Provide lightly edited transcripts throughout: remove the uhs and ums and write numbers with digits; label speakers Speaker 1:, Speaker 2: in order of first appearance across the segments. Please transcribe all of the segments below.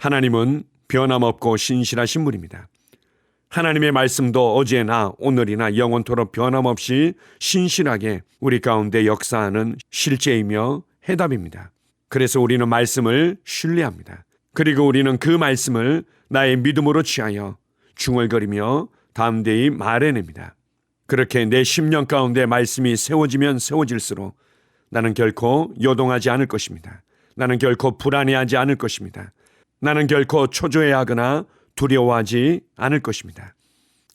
Speaker 1: 하나님은 변함없고 신실하신 분입니다. 하나님의 말씀도 어제나 오늘이나 영원토록 변함없이 신실하게 우리 가운데 역사하는 실제이며 해답입니다. 그래서 우리는 말씀을 신뢰합니다. 그리고 우리는 그 말씀을 나의 믿음으로 취하여 중얼거리며 담대히 말해냅니다. 그렇게 내 심령 가운데 말씀이 세워지면 세워질수록 나는 결코 요동하지 않을 것입니다. 나는 결코 불안해하지 않을 것입니다. 나는 결코 초조해하거나 두려워하지 않을 것입니다.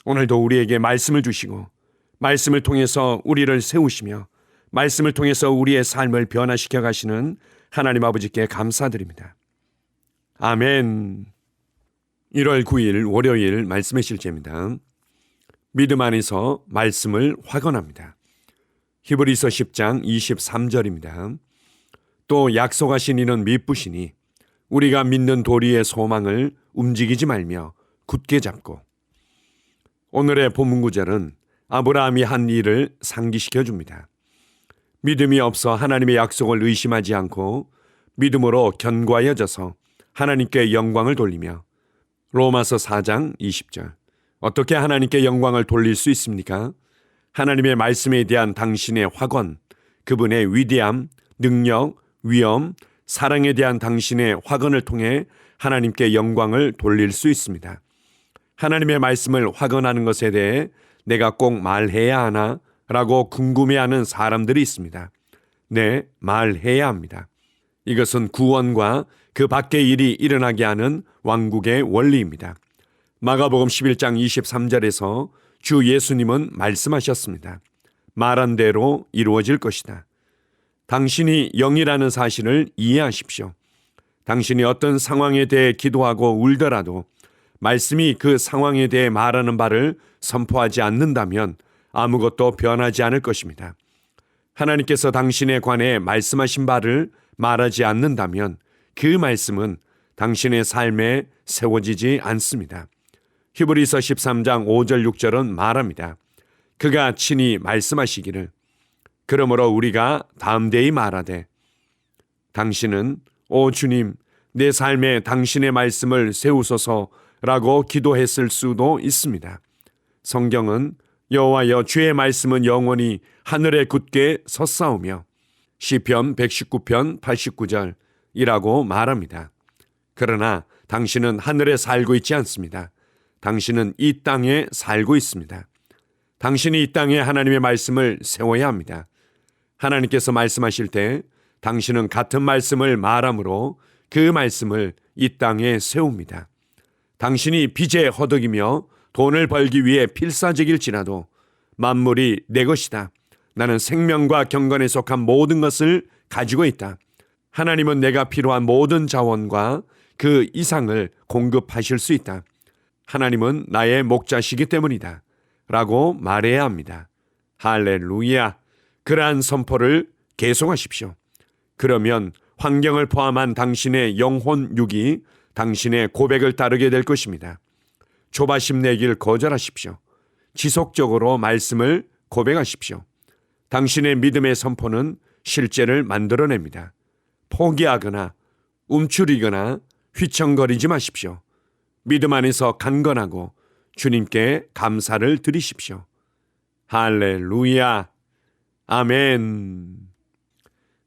Speaker 1: 오늘도 우리에게 말씀을 주시고 말씀을 통해서 우리를 세우시며 말씀을 통해서 우리의 삶을 변화시켜 가시는 하나님 아버지께 감사드립니다. 아멘. 1월 9일 월요일 말씀의 실제입니다. 믿음 안에서 말씀을 확언합니다. 히브리서 10장 23절입니다. 또 약속하신 이는 미쁘시니 우리가 믿는 도리의 소망을 움직이지 말며 굳게 잡고. 오늘의 본문 구절은 아브라함이 한 일을 상기시켜 줍니다. 믿음이 없어 하나님의 약속을 의심하지 않고 믿음으로 견고하여져서 하나님께 영광을 돌리며. 로마서 4장 20절. 어떻게 하나님께 영광을 돌릴 수 있습니까? 하나님의 말씀에 대한 당신의 확언, 그분의 위대함, 능력, 위엄, 사랑에 대한 당신의 확언을 통해 하나님께 영광을 돌릴 수 있습니다. 하나님의 말씀을 확언하는 것에 대해 내가 꼭 말해야 하나? 라고 궁금해하는 사람들이 있습니다. 네, 말해야 합니다. 이것은 구원과 그 밖의 일이 일어나게 하는 왕국의 원리입니다. 마가복음 11장 23절에서 주 예수님은 말씀하셨습니다. 말한 대로 이루어질 것이다. 당신이 영이라는 사실을 이해하십시오. 당신이 어떤 상황에 대해 기도하고 울더라도 말씀이 그 상황에 대해 말하는 바를 선포하지 않는다면 아무것도 변하지 않을 것입니다. 하나님께서 당신에 관해 말씀하신 바를 말하지 않는다면 그 말씀은 당신의 삶에 세워지지 않습니다. 히브리서 13장 5절 6절은 말합니다. 그가 친히 말씀하시기를 그러므로 우리가 담대히 말하되 당신은 오 주님 내 삶에 당신의 말씀을 세우소서라고 기도했을 수도 있습니다. 성경은 여호와여 주의 말씀은 영원히 하늘에 굳게 섰사오며 시편 119편 89절이라고 말합니다. 그러나 당신은 하늘에 살고 있지 않습니다. 당신은 이 땅에 살고 있습니다. 당신이 이 땅에 하나님의 말씀을 세워야 합니다. 하나님께서 말씀하실 때 당신은 같은 말씀을 말함으로 그 말씀을 이 땅에 세웁니다. 당신이 빚에 허덕이며 돈을 벌기 위해 필사적일지라도 만물이 내 것이다. 나는 생명과 경건에 속한 모든 것을 가지고 있다. 하나님은 내가 필요한 모든 자원과 그 이상을 공급하실 수 있다. 하나님은 나의 목자시기 때문이다. 라고 말해야 합니다. 할렐루야. 그러한 선포를 계속하십시오. 그러면 환경을 포함한 당신의 영혼 육이 당신의 고백을 따르게 될 것입니다. 조바심 내길 거절하십시오. 지속적으로 말씀을 고백하십시오. 당신의 믿음의 선포는 실제를 만들어냅니다. 포기하거나 움츠리거나 휘청거리지 마십시오. 믿음 안에서 강건하고 주님께 감사를 드리십시오. 할렐루야. 아멘.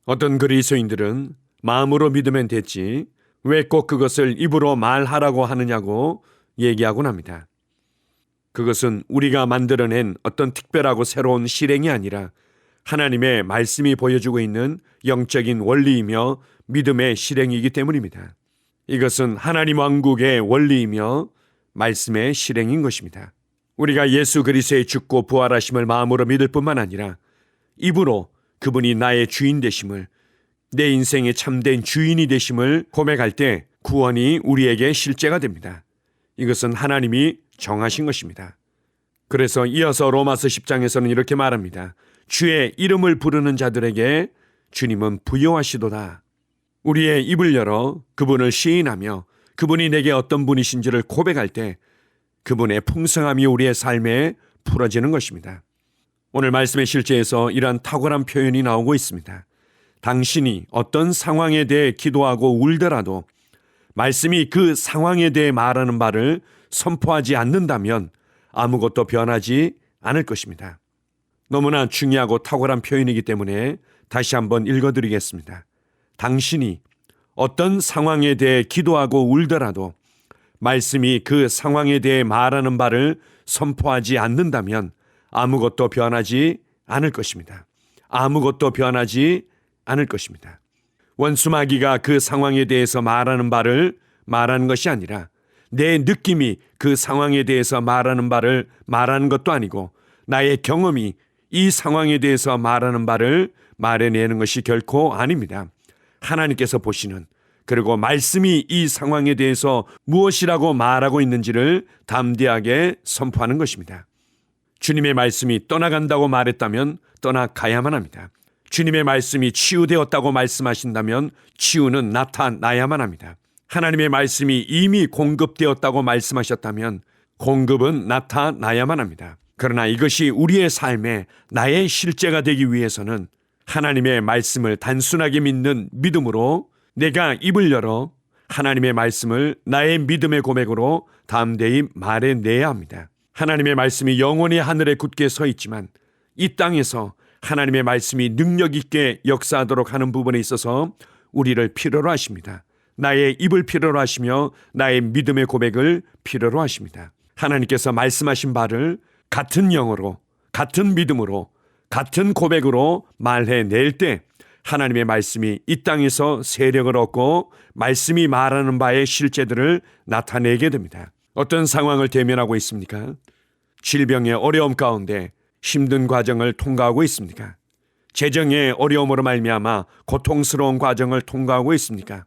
Speaker 1: 어떤 그리스도인들은 마음으로 믿으면 됐지 왜 꼭 그것을 입으로 말하라고 하느냐고 얘기하곤 합니다. 그것은 우리가 만들어낸 어떤 특별하고 새로운 실행이 아니라 하나님의 말씀이 보여주고 있는 영적인 원리이며 믿음의 실행이기 때문입니다. 이것은 하나님 왕국의 원리이며 말씀의 실행인 것입니다. 우리가 예수 그리스도의 죽고 부활하심을 마음으로 믿을 뿐만 아니라 입으로 그분이 나의 주인 되심을, 내 인생의 참된 주인이 되심을 고백할 때 구원이 우리에게 실제가 됩니다. 이것은 하나님이 정하신 것입니다. 그래서 이어서 로마서 10장에서는 이렇게 말합니다. 주의 이름을 부르는 자들에게 주님은 부요하시도다. 우리의 입을 열어 그분을 시인하며 그분이 내게 어떤 분이신지를 고백할 때 그분의 풍성함이 우리의 삶에 풀어지는 것입니다. 오늘 말씀의 실제에서 이러한 탁월한 표현이 나오고 있습니다. 당신이 어떤 상황에 대해 기도하고 울더라도 말씀이 그 상황에 대해 말하는 바를 선포하지 않는다면 아무것도 변하지 않을 것입니다. 너무나 중요하고 탁월한 표현이기 때문에 다시 한번 읽어드리겠습니다. 당신이 어떤 상황에 대해 기도하고 울더라도 말씀이 그 상황에 대해 말하는 바를 선포하지 않는다면 아무것도 변하지 않을 것입니다. 아무것도 변하지 않을 것입니다. 원수 마귀가 그 상황에 대해서 말하는 바를 말하는 것이 아니라 내 느낌이 그 상황에 대해서 말하는 바를 말하는 것도 아니고 나의 경험이 이 상황에 대해서 말하는 바를 말해내는 것이 결코 아닙니다. 하나님께서 보시는, 그리고 말씀이 이 상황에 대해서 무엇이라고 말하고 있는지를 담대하게 선포하는 것입니다. 주님의 말씀이 떠나간다고 말했다면 떠나가야만 합니다. 주님의 말씀이 치유되었다고 말씀하신다면 치유는 나타나야만 합니다. 하나님의 말씀이 이미 공급되었다고 말씀하셨다면 공급은 나타나야만 합니다. 그러나 이것이 우리의 삶에 나의 실제가 되기 위해서는 하나님의 말씀을 단순하게 믿는 믿음으로 내가 입을 열어 하나님의 말씀을 나의 믿음의 고백으로 담대히 말해내야 합니다. 하나님의 말씀이 영원히 하늘에 굳게 서 있지만 이 땅에서 하나님의 말씀이 능력 있게 역사하도록 하는 부분에 있어서 우리를 필요로 하십니다. 나의 입을 필요로 하시며 나의 믿음의 고백을 필요로 하십니다. 하나님께서 말씀하신 바를 같은 영어로, 같은 믿음으로, 같은 고백으로 말해낼 때 하나님의 말씀이 이 땅에서 세력을 얻고 말씀이 말하는 바의 실제들을 나타내게 됩니다. 어떤 상황을 대면하고 있습니까? 질병의 어려움 가운데 힘든 과정을 통과하고 있습니까? 재정의 어려움으로 말미암아 고통스러운 과정을 통과하고 있습니까?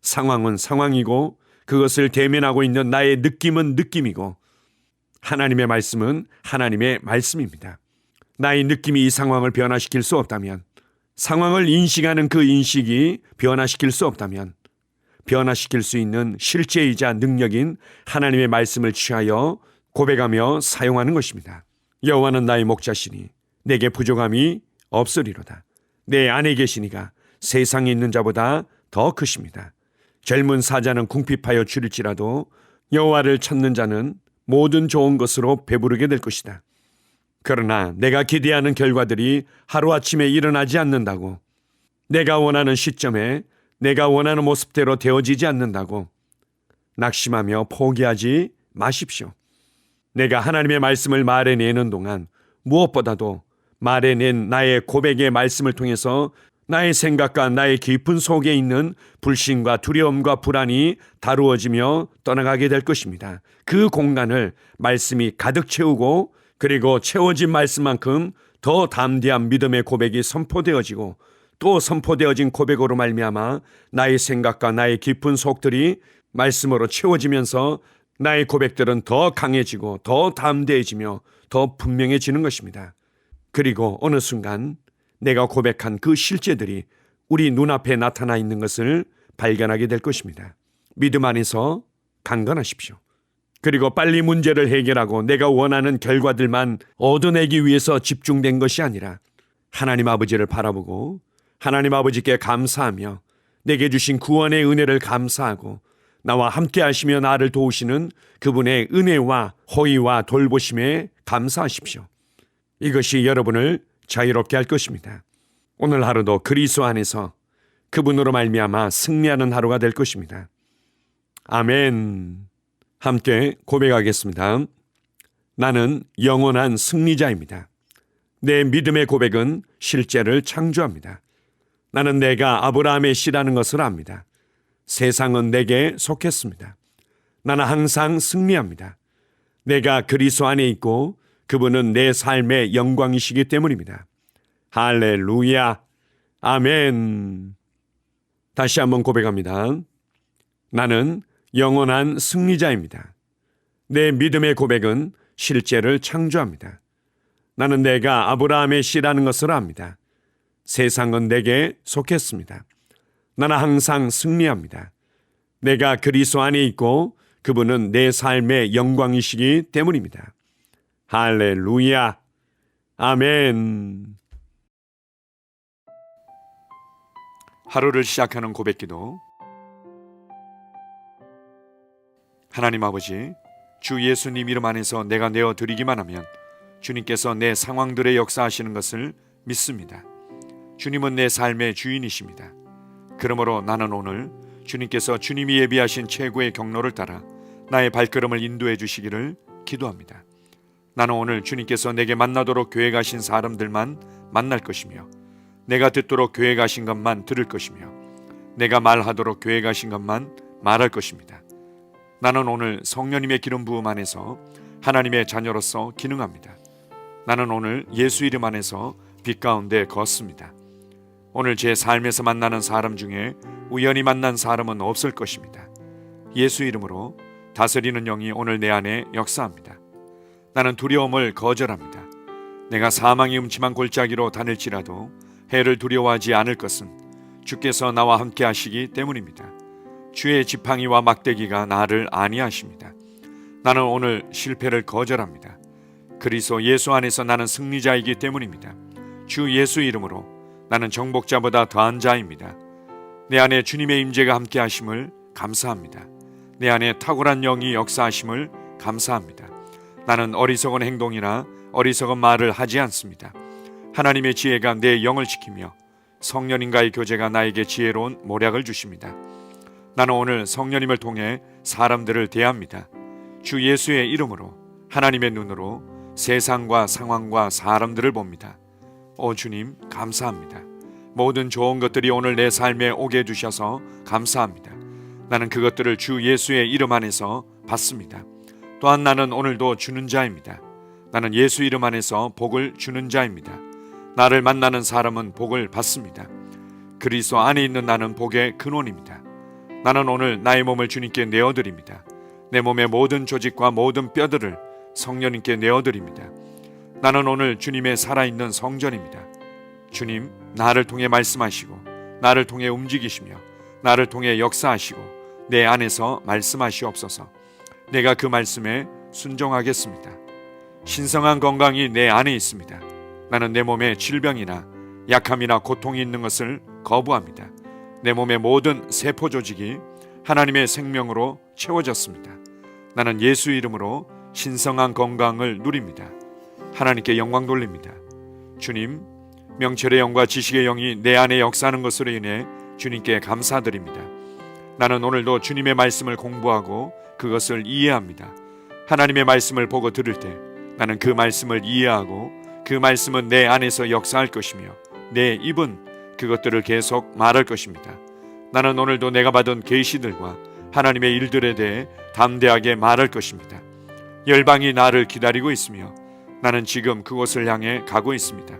Speaker 1: 상황은 상황이고 그것을 대면하고 있는 나의 느낌은 느낌이고 하나님의 말씀은 하나님의 말씀입니다. 나의 느낌이 이 상황을 변화시킬 수 없다면, 상황을 인식하는 그 인식이 변화시킬 수 없다면 변화시킬 수 있는 실제이자 능력인 하나님의 말씀을 취하여 고백하며 사용하는 것입니다. 여호와는 나의 목자시니 내게 부족함이 없으리로다. 내 안에 계시니가 세상에 있는 자보다 더 크십니다. 젊은 사자는 궁핍하여 줄일지라도 여호와를 찾는 자는 모든 좋은 것으로 배부르게 될 것이다. 그러나 내가 기대하는 결과들이 하루아침에 일어나지 않는다고, 내가 원하는 시점에 내가 원하는 모습대로 되어지지 않는다고 낙심하며 포기하지 마십시오. 내가 하나님의 말씀을 말해내는 동안 무엇보다도 말해낸 나의 고백의 말씀을 통해서 나의 생각과 나의 깊은 속에 있는 불신과 두려움과 불안이 다루어지며 떠나가게 될 것입니다. 그 공간을 말씀이 가득 채우고 그리고 채워진 말씀만큼 더 담대한 믿음의 고백이 선포되어지고 또 선포되어진 고백으로 말미암아 나의 생각과 나의 깊은 속들이 말씀으로 채워지면서 나의 고백들은 더 강해지고 더 담대해지며 더 분명해지는 것입니다. 그리고 어느 순간 내가 고백한 그 실제들이 우리 눈앞에 나타나 있는 것을 발견하게 될 것입니다. 믿음 안에서 강건하십시오. 그리고 빨리 문제를 해결하고 내가 원하는 결과들만 얻어내기 위해서 집중된 것이 아니라 하나님 아버지를 바라보고 하나님 아버지께 감사하며 내게 주신 구원의 은혜를 감사하고 나와 함께 하시며 나를 도우시는 그분의 은혜와 호의와 돌보심에 감사하십시오. 이것이 여러분을 자유롭게 할 것입니다. 오늘 하루도 그리스도 안에서 그분으로 말미암아 승리하는 하루가 될 것입니다. 아멘. 함께 고백하겠습니다. 나는 영원한 승리자입니다. 내 믿음의 고백은 실제를 창조합니다. 나는 내가 아브라함의 씨라는 것을 압니다. 세상은 내게 속했습니다. 나는 항상 승리합니다. 내가 그리스도 안에 있고 그분은 내 삶의 영광이시기 때문입니다. 할렐루야. 아멘. 다시 한번 고백합니다. 나는 영원한 승리자입니다. 내 믿음의 고백은 실제를 창조합니다. 나는 내가 아브라함의 씨라는 것을 압니다. 세상은 내게 속했습니다. 나는 항상 승리합니다. 내가 그리스도 안에 있고 그분은 내 삶의 영광이시기 때문입니다. 할렐루야. 아멘. 하루를 시작하는 고백기도 하나님 아버지, 주 예수님 이름 안에서 내가 내어 드리기만 하면 주님께서 내 상황들에 역사하시는 것을 믿습니다. 주님은 내 삶의 주인이십니다. 그러므로 나는 오늘 주님께서 주님이 예비하신 최고의 경로를 따라 나의 발걸음을 인도해 주시기를 기도합니다. 나는 오늘 주님께서 내게 만나도록 계획하신 사람들만 만날 것이며, 내가 듣도록 계획하신 것만 들을 것이며, 내가 말하도록 계획하신 것만 말할 것입니다. 나는 오늘 성령님의 기름 부음 안에서 하나님의 자녀로서 기능합니다. 나는 오늘 예수 이름 안에서 빛 가운데 걷습니다. 오늘 제 삶에서 만나는 사람 중에 우연히 만난 사람은 없을 것입니다. 예수 이름으로 다스리는 영이 오늘 내 안에 역사합니다. 나는 두려움을 거절합니다. 내가 사망의 음침한 골짜기로 다닐지라도 해를 두려워하지 않을 것은 주께서 나와 함께 하시기 때문입니다. 주의 지팡이와 막대기가 나를 안위하십니다. 나는 오늘 실패를 거절합니다. 그리스도 예수 안에서 나는 승리자이기 때문입니다. 주 예수 이름으로 나는 정복자보다 더한 자입니다. 내 안에 주님의 임재가 함께 하심을 감사합니다. 내 안에 탁월한 영이 역사하심을 감사합니다. 나는 어리석은 행동이나 어리석은 말을 하지 않습니다. 하나님의 지혜가 내 영을 지키며 성령님과의 교제가 나에게 지혜로운 모략을 주십니다. 나는 오늘 성령님을 통해 사람들을 대합니다. 주 예수의 이름으로 하나님의 눈으로 세상과 상황과 사람들을 봅니다. 오 주님, 감사합니다. 모든 좋은 것들이 오늘 내 삶에 오게 해주셔서 감사합니다. 나는 그것들을 주 예수의 이름 안에서 받습니다. 또한 나는 오늘도 주는 자입니다. 나는 예수 이름 안에서 복을 주는 자입니다. 나를 만나는 사람은 복을 받습니다. 그리스도 안에 있는 나는 복의 근원입니다. 나는 오늘 나의 몸을 주님께 내어드립니다. 내 몸의 모든 조직과 모든 뼈들을 성령님께 내어드립니다. 나는 오늘 주님의 살아있는 성전입니다. 주님, 나를 통해 말씀하시고 나를 통해 움직이시며 나를 통해 역사하시고 내 안에서 말씀하시옵소서. 내가 그 말씀에 순종하겠습니다. 신성한 건강이 내 안에 있습니다. 나는 내 몸에 질병이나 약함이나 고통이 있는 것을 거부합니다. 내 몸의 모든 세포 조직이 하나님의 생명으로 채워졌습니다. 나는 예수 이름으로 신성한 건강을 누립니다. 하나님께 영광 돌립니다. 주님, 명철의 영과 지식의 영이 내 안에 역사하는 것으로 인해 주님께 감사드립니다. 나는 오늘도 주님의 말씀을 공부하고 그것을 이해합니다. 하나님의 말씀을 보고 들을 때 나는 그 말씀을 이해하고 그 말씀은 내 안에서 역사할 것이며 내 입은 그것들을 계속 말할 것입니다. 나는 오늘도 내가 받은 계시들과 하나님의 일들에 대해 담대하게 말할 것입니다. 열방이 나를 기다리고 있으며 나는 지금 그곳을 향해 가고 있습니다.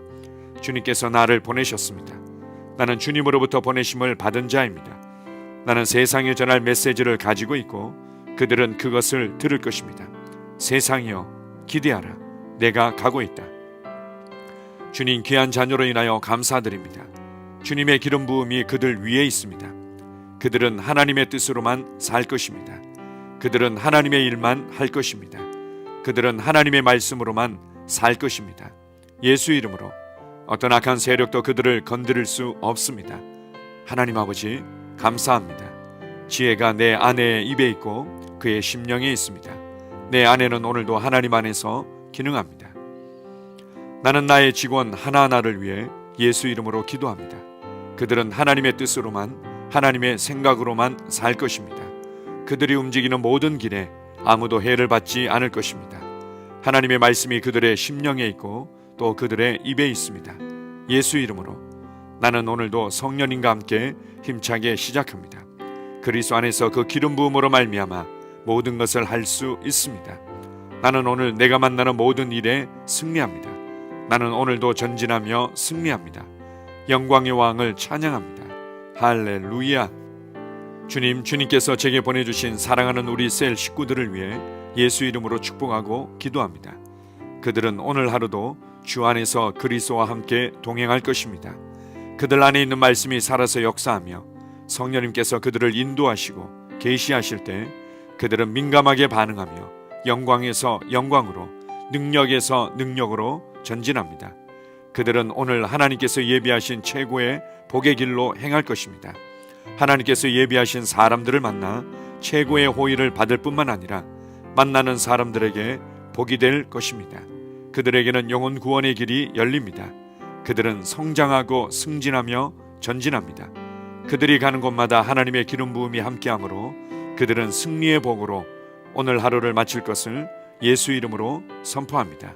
Speaker 1: 주님께서 나를 보내셨습니다. 나는 주님으로부터 보내심을 받은 자입니다. 나는 세상에 전할 메시지를 가지고 있고 그들은 그것을 들을 것입니다. 세상이여 기대하라. 내가 가고 있다. 주님 귀한 자녀로 인하여 감사드립니다. 주님의 기름 부음이 그들 위에 있습니다. 그들은 하나님의 뜻으로만 살 것입니다. 그들은 하나님의 일만 할 것입니다. 그들은 하나님의 말씀으로만 살 것입니다. 예수 이름으로 어떤 악한 세력도 그들을 건드릴 수 없습니다. 하나님 아버지 감사합니다. 지혜가 내 아내의 입에 있고 그의 심령에 있습니다. 내 아내는 오늘도 하나님 안에서 기능합니다. 나는 나의 직원 하나하나를 위해 예수 이름으로 기도합니다. 그들은 하나님의 뜻으로만 하나님의 생각으로만 살 것입니다. 그들이 움직이는 모든 길에 아무도 해를 받지 않을 것입니다. 하나님의 말씀이 그들의 심령에 있고 또 그들의 입에 있습니다. 예수 이름으로 나는 오늘도 성령님과 함께 힘차게 시작합니다. 그리스도 안에서 그 기름 부음으로 말미암아 모든 것을 할 수 있습니다. 나는 오늘 내가 만나는 모든 일에 승리합니다. 나는 오늘도 전진하며 승리합니다. 영광의 왕을 찬양합니다. 할렐루야. 주님께서 제게 보내주신 사랑하는 우리 셀 식구들을 위해 예수 이름으로 축복하고 기도합니다. 그들은 오늘 하루도 주 안에서 그리스도와 함께 동행할 것입니다. 그들 안에 있는 말씀이 살아서 역사하며 성령님께서 그들을 인도하시고 계시하실 때 그들은 민감하게 반응하며 영광에서 영광으로 능력에서 능력으로 전진합니다. 그들은 오늘 하나님께서 예비하신 최고의 복의 길로 행할 것입니다. 하나님께서 예비하신 사람들을 만나 최고의 호의를 받을 뿐만 아니라 만나는 사람들에게 복이 될 것입니다. 그들에게는 영혼 구원의 길이 열립니다. 그들은 성장하고 승진하며 전진합니다. 그들이 가는 곳마다 하나님의 기름 부음이 함께하므로 그들은 승리의 복으로 오늘 하루를 마칠 것을 예수 이름으로 선포합니다.